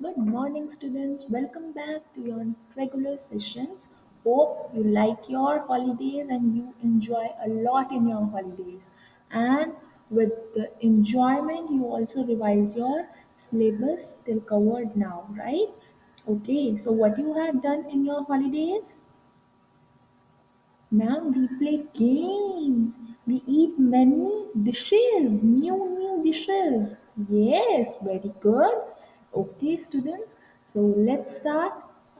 Good morning, students. Welcome back to your regular sessions. Hope you like your holidays and you enjoy a lot in your holidays. And with the enjoyment, you also revise your syllabus still covered now, right? Okay, so what you had done in your holidays? Ma'am, we play games. We eat many dishes, new dishes. Yes, very good. Okay, students. So let's start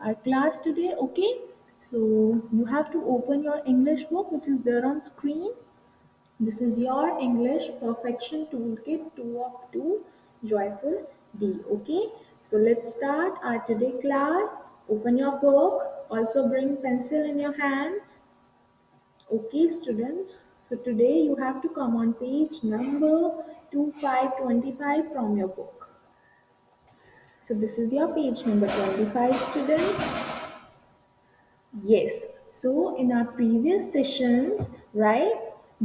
our class today. Okay. So you have to open your English book, which is there on screen. This is your English Perfection Toolkit 2 of 2 Joyful D. Okay. So let's start our today class. Open your book. Also bring pencil in your hands. Okay, students. So today you have to come on page number 2525 from your book. So this is your page number 25, students. Yes. So in our previous sessions, right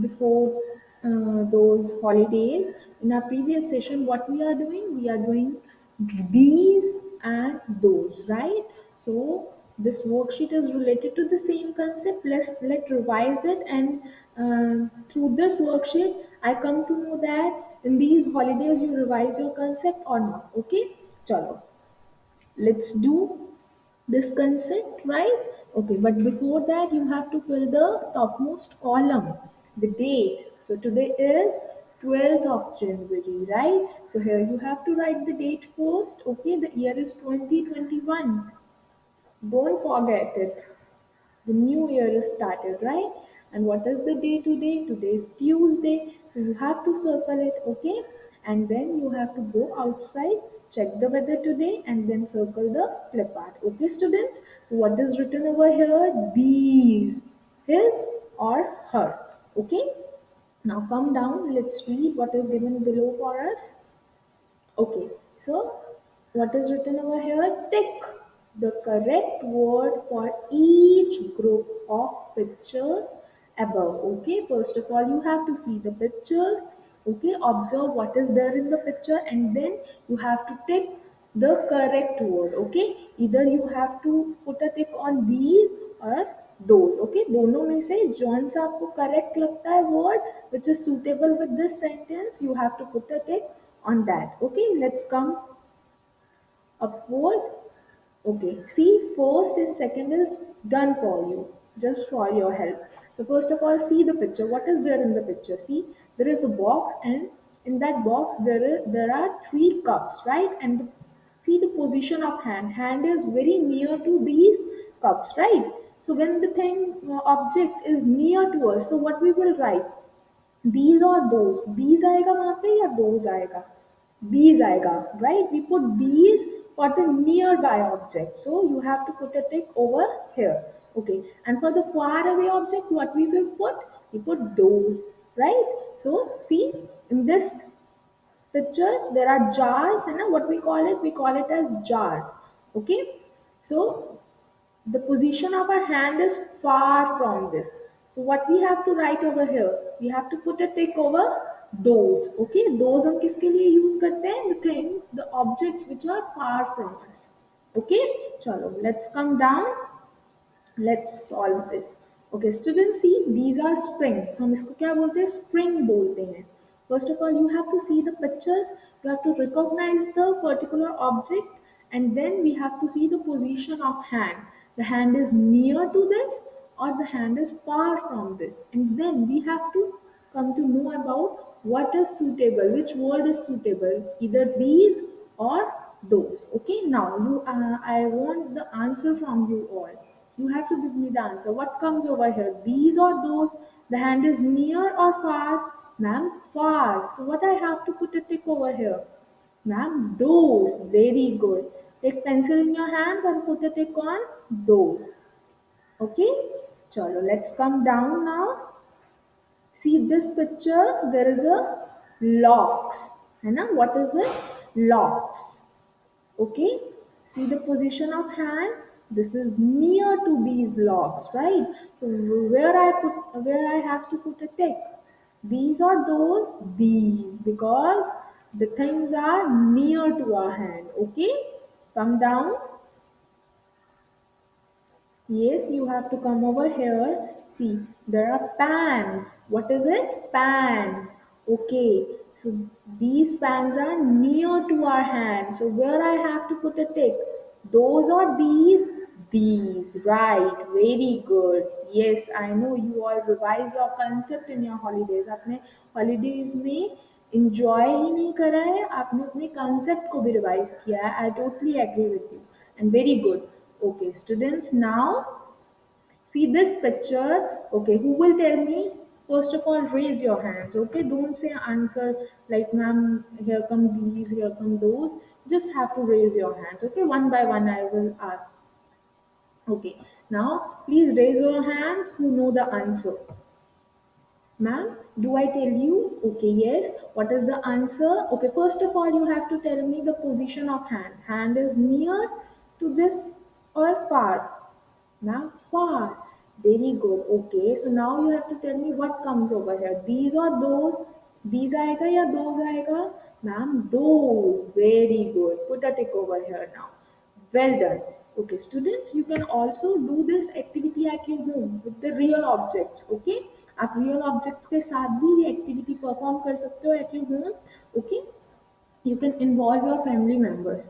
before those holidays, in our previous session, what we are doing these and those, right? So this worksheet is related to the same concept. Let's revise it, and through this worksheet, I come to know that in these holidays you revise your concept or not. Okay, chalo. Let's do this concept, right? Okay, but before that you have to fill the topmost column, the date. So today is 12th of January, right? So here you have to write the date first. Okay, the year is 2021. Don't forget it. The new year is started, right? And what is the day today? Today is Tuesday. So you have to circle it, okay? And then you have to go outside, check the weather today, and then circle the clip art. Okay, students? So what is written over here? These. His or her. Okay? Now come down. Let's read what is given below for us. Okay, so what is written over here? Tick the correct word for each group of pictures above. Okay, first of all, you have to see the pictures. Okay, observe what is there in the picture, and then you have to tick the correct word. Okay, either you have to put a tick on these or those. Okay, दोनों में से जौन सा आपको correct लगता है word which is suitable with this sentence, you have to put a tick on that. Okay, let's come upward. Okay, see, first and second is done for you, just for your help. So first of all, see the picture. What is there in the picture? See, there is a box, and in that box there are three cups, right? And see the position of hand. Hand is very near to these cups, right? So when the thing object is near to us, so what we will write? These or these आएगा वहाँ पे या those आएगा? These आएगा, right? We put these for the nearby object, so you have to put a tick over here. Okay, and for the far away object, what we will put? We put those, right? So see, in this picture there are jars, and what we call it? We call it as jars. Okay, so the position of our hand is far from this. So what we have to write over here? We have to put a tick over those. Okay, those हम किसके लिए use करते हैं? The things, the objects which are far from us. Okay, चलो, let's come down. Let's solve this. Okay, students, see, these are spring. हम इसको क्या बोलते हैं? Spring बोलते हैं. First of all, you have to see the pictures. You have to recognize the particular object, and then we have to see the position of hand. The hand is near to this, or the hand is far from this, and then we have to come to know about what is suitable, which word is suitable, either these or those. Okay, now I want the answer from you all. You have to give me the answer. What comes over here? These or those? The hand is near or far? Ma'am, far. So what I have to put a tick over here? Ma'am, those. Very good. Take pencil in your hands and put a tick on those. Okay? Chalo, let's come down now. See this picture, there is a locks. है ना? What is it? Locks. Okay, see the position of hand. This is near to these logs, right? So where I have to put a tick? These are those, these, because the things are near to our hand. Okay, Come down. Yes, you have to come over here. See, there are pans. What is it? Pans. Okay, so these pans are near to our hand. So where I have to put a tick? Those or these? These. Right. Very good. Yes, I know you all revise your concept in your holidays. आपने holidays में enjoy ही नहीं करा है, आपने अपने concept को भी revise किया है. I totally agree with you. And very good. Okay, students, now see this picture. Okay, who will tell me? First of all, raise your hands. Okay, don't say answer like, ma'am, here come these, here come those. Just have to raise your hands. Okay, one by one, I will ask. Okay, now please raise your hands who know the answer. Ma'am, do I tell you? Okay, yes. What is the answer? Okay, first of all, you have to tell me the position of hand. Hand is near to this or far? Now, far. Very good. Okay, so now you have to tell me what comes over here. These or those? These आएगा या those आएगा? Ma'am, those. Very good. Put a tick over here now. Well done. Okay, students, you can also do this activity at your home with the real objects. Okay, आप real objects के साथ भी ये activity perform कर सकते हो at your home. Okay, you can involve your family members,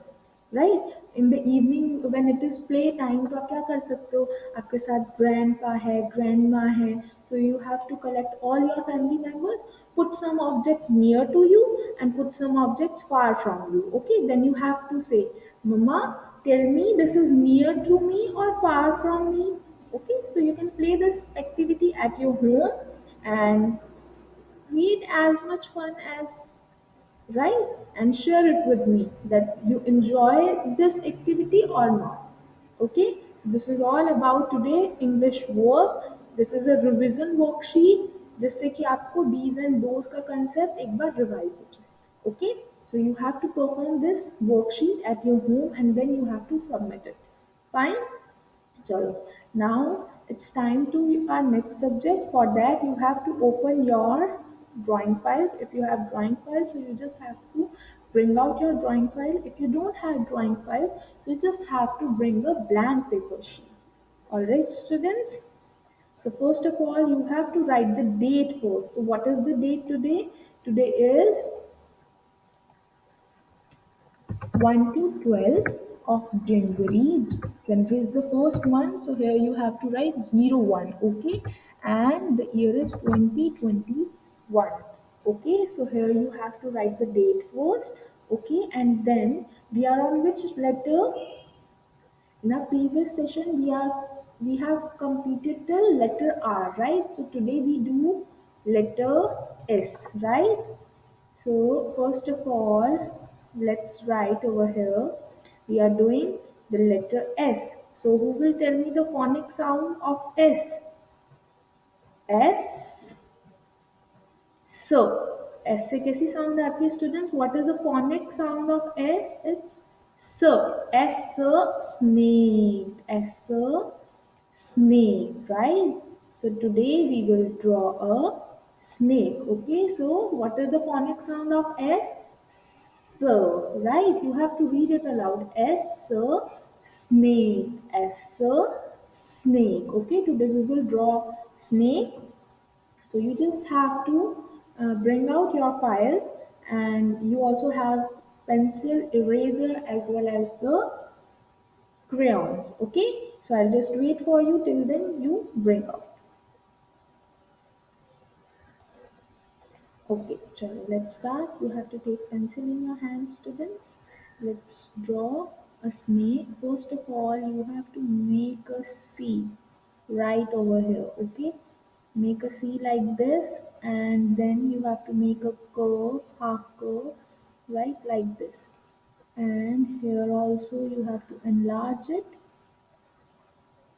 right? In the evening when it is play time, तो आप क्या कर सकते हो? आपके साथ grandpa है, grandma है, so you have to collect all your family members, put some objects near to you and put some objects far from you. Okay, then you have to say, mama, tell me this is near to me or far from me. Okay, so you can play this activity at your home and create as much fun as, right? And share it with me that you enjoy this activity or not. Okay, so this is all about today English work. This is a revision worksheet जिससे कि आपको these and those का concept एक बार revise हो जाए. Okay, so you have to perform this worksheet at your home and then you have to submit it. Fine. Chalo. Now it's time to our next subject. For that, you have to open your drawing files. If you have drawing files, so you just have to bring out your drawing file. If you don't have drawing file, so you just have to bring a blank paper sheet. All right, students. So first of all, you have to write the date first. So what is the date today? Today is 1 to 12 of January. January is the first month, so here you have to write 01, okay? And the year is 2021, okay? So here you have to write the date first, okay? And then we are on which letter? In our previous session, we have completed the letter R, right? So today we do letter S, right? So first of all, let's write over here. We are doing the letter S. So who will tell me the phonic sound of S? S. So, S से कैसी sound आती है students? What is the phonic sound of S? It's S. S snake. S snake, right? So today we will draw a snake. Okay, so what is the phonic sound of S? S, right? You have to read it aloud. S snake. S snake. Okay, today we will draw snake. So you just have to bring out your files and you also have pencil, eraser as well as the crayons. Okay, so I'll just wait for you till then you bring out. Okay, chalo, let's start. You have to take pencil in your hand, students. Let's draw a snake. First of all, you have to make a C right over here. Okay, make a C like this, and then you have to make a curve, half curve, right like this. And here also you have to enlarge it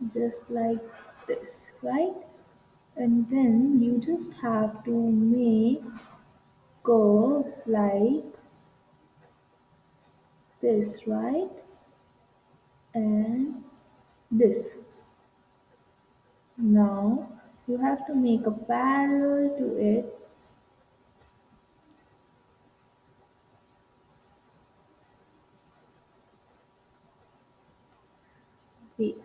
just like this, right? And then you just have to make curves like this, right? And this. Now you have to make a parallel to it Wait.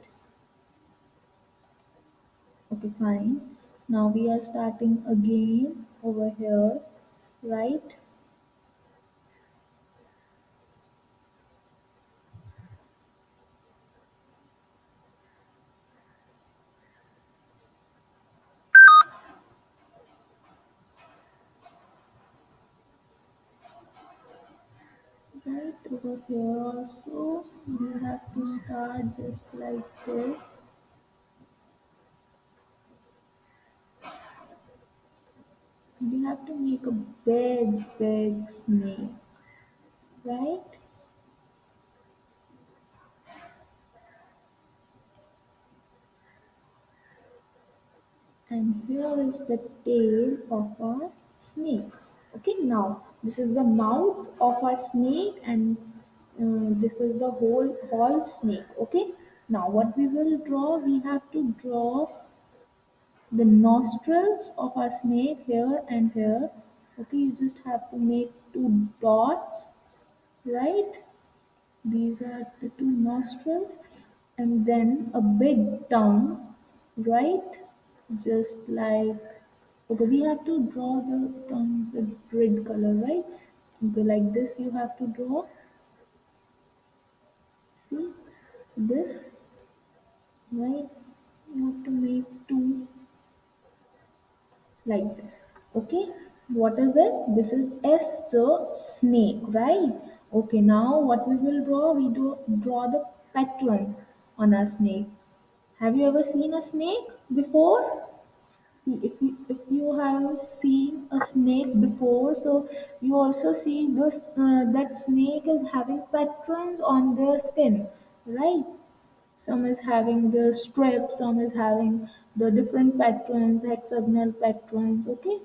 Okay, fine. Now we are starting again over here, right? Right over here also, we have to start just like this. We have to make a big snake, right? And here is the tail of our snake. Okay, now this is the mouth of our snake, and this is the whole snake. Okay, now what we will draw, we have to draw the nostrils of our snake here and here. Okay, you just have to make two dots, right? These are the two nostrils, and then a big tongue, right? Just like, okay, we have to draw the tongue with red color, right? Okay, like this, you have to draw. See this, right? You have to make two like this. Okay, what is that? This is snake, right? Okay, now what we will draw, we do draw the patterns on our snake. Have you ever seen a snake before? See, if you have seen a snake before, so you also see this that snake is having patterns on their skin, right? Some is having the strips, some is having the different patterns, hexagonal patterns. Okay,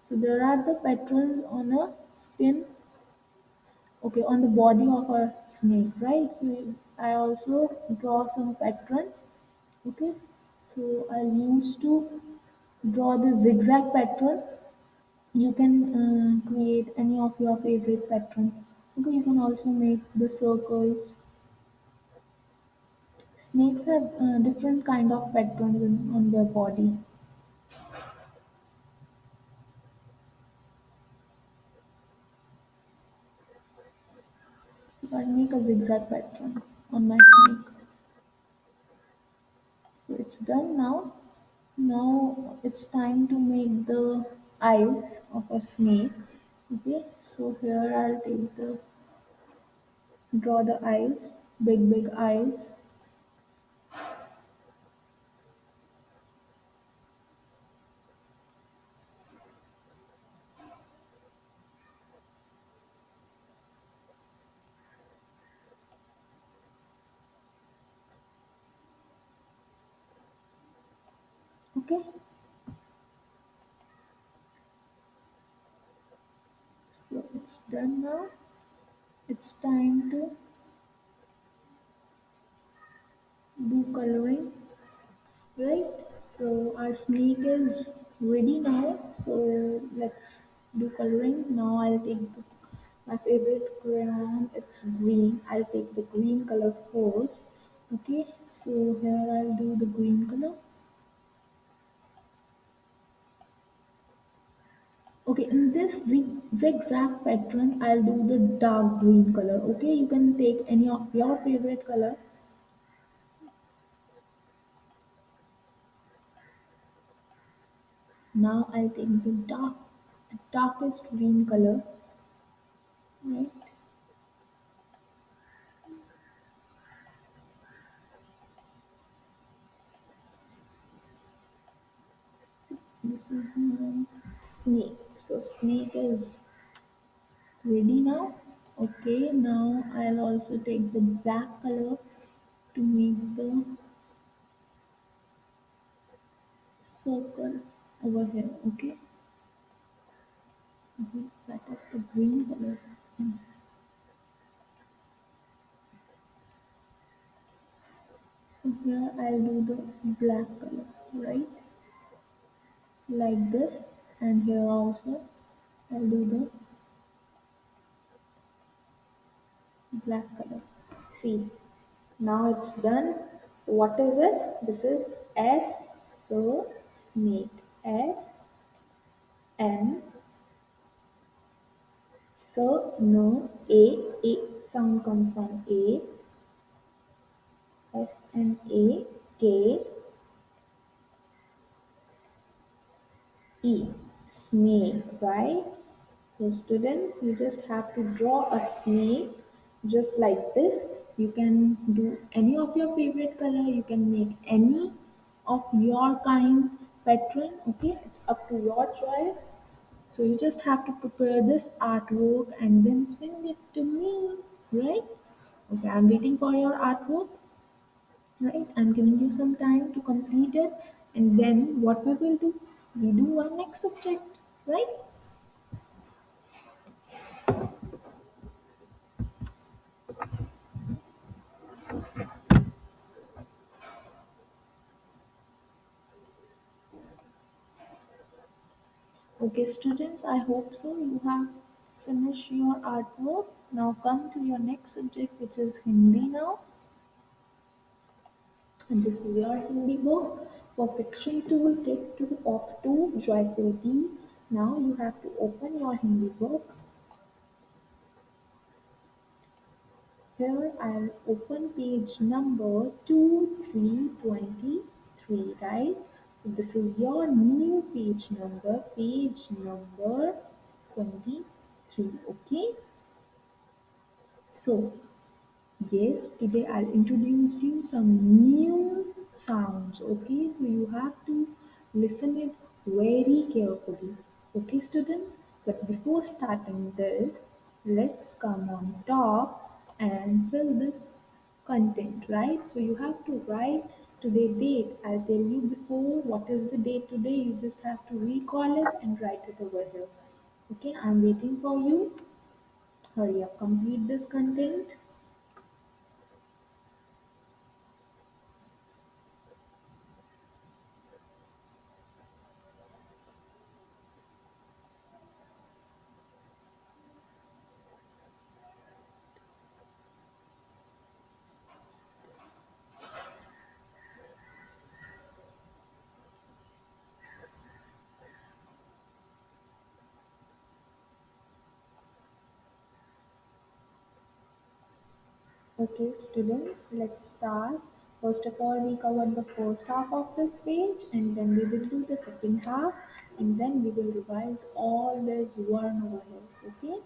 so there are the patterns on a skin, okay, on the body of a snake, right? So I also draw some patterns. Okay, so I used to draw the zigzag pattern. You can create any of your favorite pattern. Okay, you can also make the circles. Snakes have different kind of patterns on their body. So I'll make a zigzag pattern on my snake. So it's done now. Now it's time to make the eyes of a snake. Okay, so here I'll take the draw the eyes, big eyes. Okay, so it's done now. It's time to do coloring, right? So our snake is ready now. So let's do coloring. Now I'll take my favorite crayon. It's green. I'll take the green color first. Okay, so here I'll do the green color. Okay, in this zigzag pattern, I'll do the dark green color. Okay, you can take any of your favorite color. Now I'll take the darkest green color. Right, this is my snake. So snake is ready now. Okay, now I'll also take the black color to make the circle over here. Okay, that is the green color. So here I'll do the black color, right? Like this, and here also I'll do the black color. See, now it's done. So what is it? This is S, so snake. S N, so no, A sound comes from A. Snake, E, snake, right? So students, you just have to draw a snake just like this. You can do any of your favorite color. You can make any of your kind pattern. Okay, it's up to your choice. So you just have to prepare this artwork and then send it to me, right? Okay, I'm waiting for your artwork, right? I'm giving you some time to complete it, and then what we will do? We do our next subject, right? Okay, students, I hope so. You have finished your artwork. Now come to your next subject, which is Hindi now. And this is your Hindi book, Perfection Toolkit 2 of 2, Joyful Tea. Now you have to open your Hindi book. Here I'll open page number 2323, right? So this is your new page number 23, okay? So yes, today I'll introduce you some new sounds. Okay, so you have to listen it very carefully. Okay, students. But before starting this, let's come on top and fill this content, right? So you have to write today date. I'll tell you before what is the date today. You just have to recall it and write it over here. Okay, I'm waiting for you. Hurry up, complete this content. Okay, students, let's start. First of all, we covered the first half of this page, and then we will do the second half, and then we will revise all this one over here. Okay?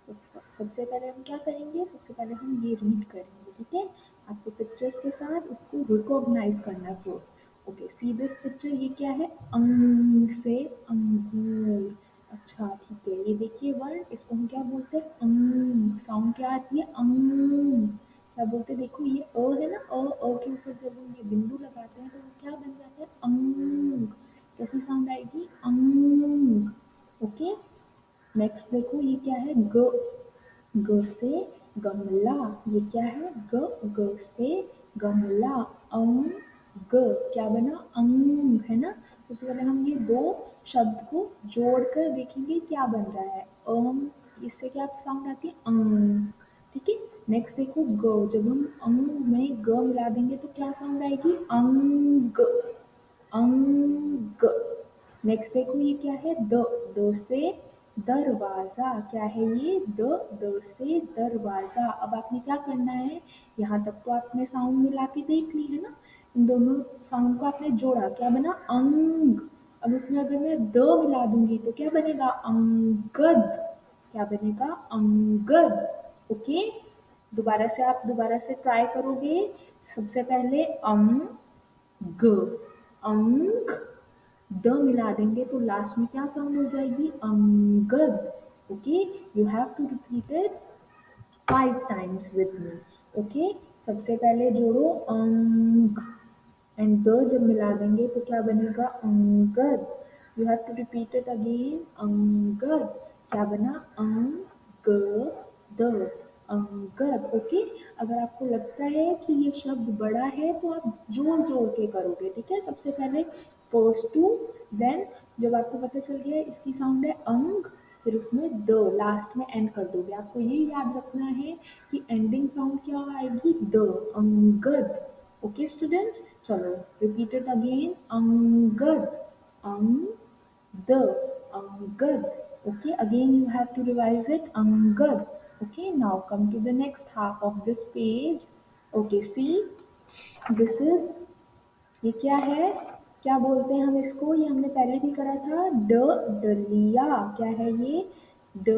So सबसे पहले हम क्या करेंगे? सबसे पहले हम ये read करेंगे, ठीक है? आपको पिक्चर्स के साथ इसको रिकॉग्नाइज करना है first. Okay, see this picture. ये क्या है? अंग से अंगूर. अच्छा, ठीक है. ये देखिए वर्ड, इसको हम क्या बोलते हैं? अंग. साउंड क्या आती है? अंग. क्या बोलते हैं? देखो ये अ है ना, अ के ऊपर जब हम ये बिंदु लगाते हैं तो वो क्या बन जाता है? अंग. कैसी साउंड आएगी? अंग. ओके. नेक्स्ट देखो ये क्या है? ग. ग से गमला. ये क्या है? ग. ग से गमला. अंग. ग. क्या बना? अंग, है ना? तो उससे पहले हम ये दो शब्द को जोड़कर देखेंगे क्या बन रहा है. अंग, इससे क्या साउंड आती है? अंग. ठीक है. नेक्स्ट देखो ग. जब हम अंग में ग मिला देंगे तो क्या साउंड आएगी? अंग. अंग. नेक्स्ट देखो ये क्या है? द. द से दरवाजा. क्या है ये? द. द से दरवाजा. अब आपने क्या करना है? यहाँ तक तो आपने साउंड मिला के देख ली है ना. इन दोनों साउंड को आपने जोड़ा, क्या बना? अंग. अब इसमें अगर मैं द मिला दूंगी तो क्या बनेगा? अंगद. क्या बनेगा? अंगद. ओके. दोबारा से ट्राई करोगे. सबसे पहले ग. अंग. द मिला देंगे तो लास्ट में क्या साउंड हो जाएगी? Angad. Okay. You have to repeat it 5 times with me. Okay. सबसे पहले जोड़ो अंग, एंड द जब मिला देंगे तो क्या बनेगा? Angad. You have to repeat it again. Angad. क्या बना? अंगद. अंगद. ओके. अगर आपको लगता है कि ये शब्द बड़ा है तो आप जोड़ जोड़ के करोगे, ठीक है? सबसे पहले फर्स्ट टू, देन जब आपको पता चल गया इसकी साउंड है अंग, फिर उसमें द लास्ट में एंड कर दोगे. आपको ये याद रखना है कि एंडिंग साउंड क्या आएगी? The. Angad. Okay, students, chalo, repeat it again. Angad, the, angad. Okay, again you have to revise it. Angad. Okay, now come to the next half of this page. Okay, see, this is, ये क्या है, क्या बोलते हैं हम इसको, ये हमने पहले भी करा था, ड डलिया, क्या है ये, ड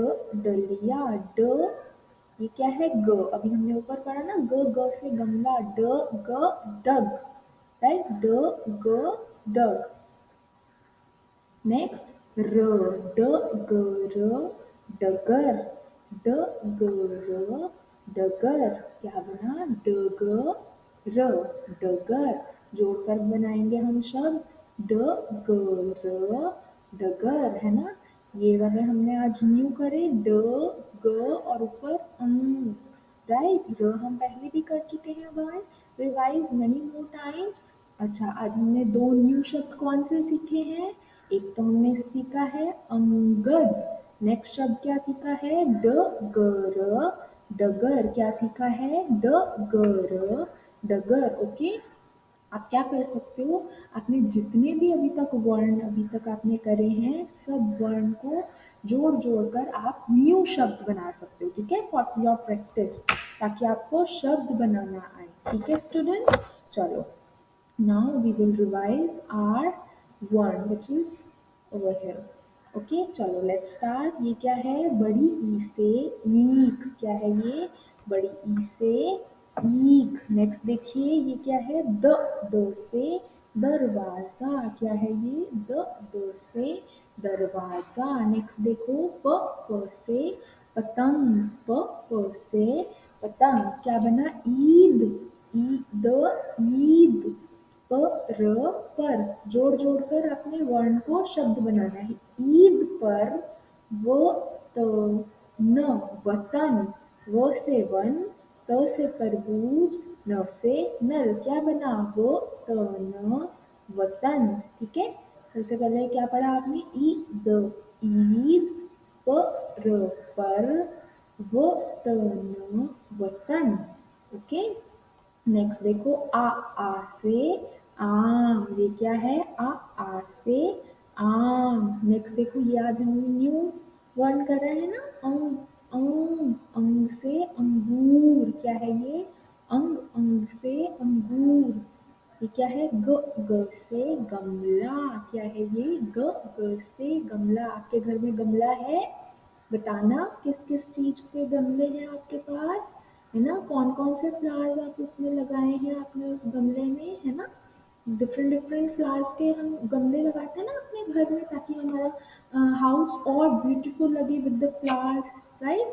डलिया, ड, ये क्या है, ग, अभी हमने ऊपर पढ़ा ना, ग, ग से गमला, ड ग डग, राइट, ड ग डग। नेक्स्ट, र, ड ग र, डगर, ड ग र, डगर, क्या बना, ड ग र, डगर। जोड़कर बनाएंगे हम शब्द ड ग र, डगर, है ना। ये वाले हमने आज न्यू करे, ड ग और ऊपर राइट, र हम पहले भी कर चुके हैं word, revise many more times. अच्छा, आज हमने दो न्यू शब्द कौन से सीखे हैं, एक तो हमने सीखा है अंगद, नेक्स्ट शब्द क्या सीखा है, ड ग र, डगर, क्या सीखा है, ड ग र, डगर। ओके, आप क्या कर सकते हो, आपने जितने भी अभी तक वर्ण अभी तक आपने करे हैं, सब वर्ण को जोड़ जोड़ कर आप न्यू शब्द बना सकते हो, ठीक है, फॉर योर प्रैक्टिस, ताकि आपको शब्द बनाना आए, ठीक है स्टूडेंट्स। चलो, now we will revise our one which is over here. Okay, चलो लेट्स स्टार्ट। ये क्या है, बड़ी ई से ईख, क्या है ये, बड़ी ई से ईख। नेक्स्ट देखिए, ये क्या है, द, द से दरवाजा, क्या है ये, द, द से दरवाजा। नेक्स्ट देखो, प, प से पतंग, प, प से पतंग, क्या बना, ईद, ई द, ईद, प र पर, जोड़ जोड़कर अपने वर्ण को शब्द बनाना है, ईद पर, व त न, वतन, व से वन, त से तरबूज, न से नल, क्या बना, व त न, वतन, ठीक है। सबसे पहले क्या पढ़ा आपने, ईद, ईद, प र पर, व त न, वतन। ओके, नेक्स्ट देखो, आ से आम, ये क्या है, आ से आम। नेक्स्ट देखो, ये आज हमने न्यू वर्ण करा है ना, अंग, अंग, अंग से अंगूर, क्या है ये, अंग, अंग से अंगूर। ये क्या है, ग, ग से गमला, क्या है ये, ग, ग से गमला। आपके घर में गमला है, बताना किस किस चीज के गमले हैं आपके पास, है ना, कौन कौन से फ्लावर्स आप उसमें लगाए हैं आपने उस गमले में, है ना। डिफरेंट डिफरेंट फ्लावर्स के हम गमले लगाते हैं ना अपने घर में, ताकि हमारा हाउस और ब्यूटीफुल लगे with the flowers, right.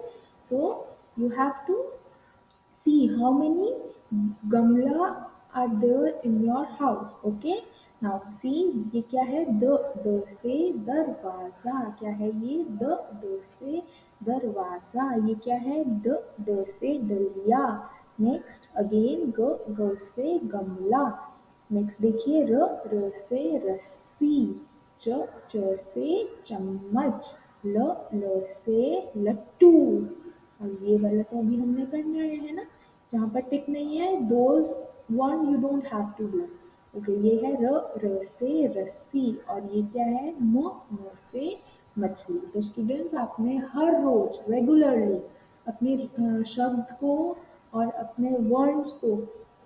So you have to see how many gamla are there in your house. Okay, now see, ये क्या है, द से दरवाजा, क्या है ये, द से दरवाजा। ये क्या है, ड से डलिया। नेक्स्ट अगेन, ग से गमला। नेक्स्ट देखिए, र से रस्सी, च से चम्मच, ल से लट्टू। और ये वाला तो अभी हमने करना है ना, जहाँ पर टिक नहीं है, those one you don't have to do. Okay, ये है र से रस्सी, और ये क्या है, म से मछली। तो स्टूडेंट्स, आपने हर रोज रेगुलरली अपने शब्द को और अपने वर्ड्स को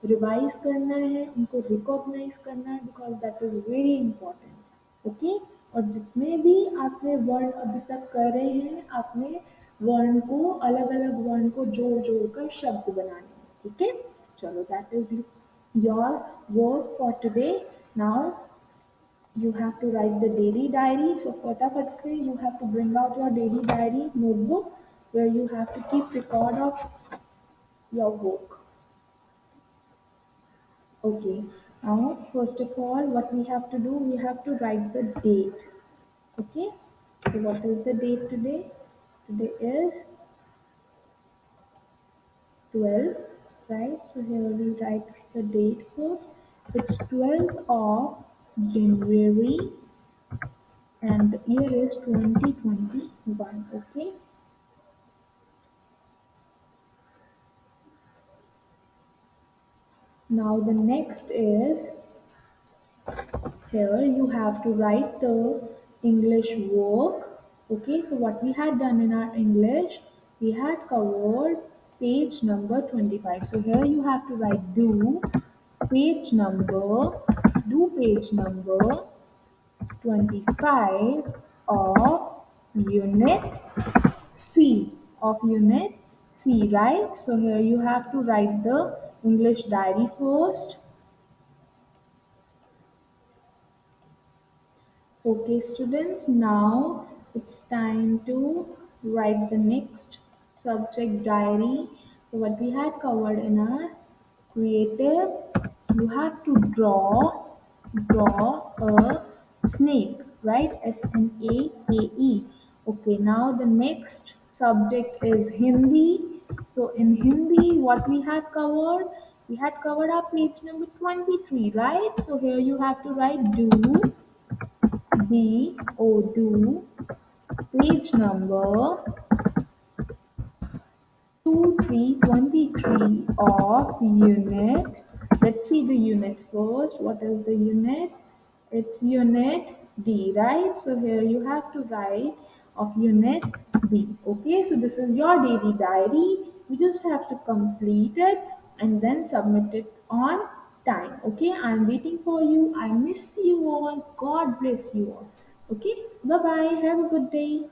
रिवाइज करना है, उनको रिकॉग्नाइज करना है, because that is very important. Okay, और जितने भी आपने वर्ण अभी तक कर रहे हैं, आपने वर्ण को, अलग अलग वर्ण को जोड़ जोड़ कर शब्द बनाने हैं, ठीक है। चलो, that is your work for today. Now you have to write the daily diary. So फटाफट से you have to bring out your daily diary notebook where you have to keep record of your work. Okay. Now, first of all, what we have to do, we have to write the date. Okay. So what is the date today? Today is 12, right? So here we write the date first. It's 12th of January and the year is 2021. Okay. Now the next is, here you have to write the English work. Okay, so what we had done in our English, we had covered page number 25. So here you have to write page number, do page number 25 of unit C, right? So here you have to write the English diary first. Okay, students, now it's time to write the next subject diary. So, what we had covered in our creative, you have to draw a snake, right? Snake. Okay, now the next subject is Hindi. So, in Hindi, what we had covered our page number 23, right? So, here you have to write do page number 23 of unit. Let's see the unit first. What is the unit? It's unit D, right? So here you have to write of unit D. Okay, so this is your daily diary. You just have to complete it and then submit it on time. Okay, I'm waiting for you. I miss you all. God bless you all. Okay, bye bye. Have a good day.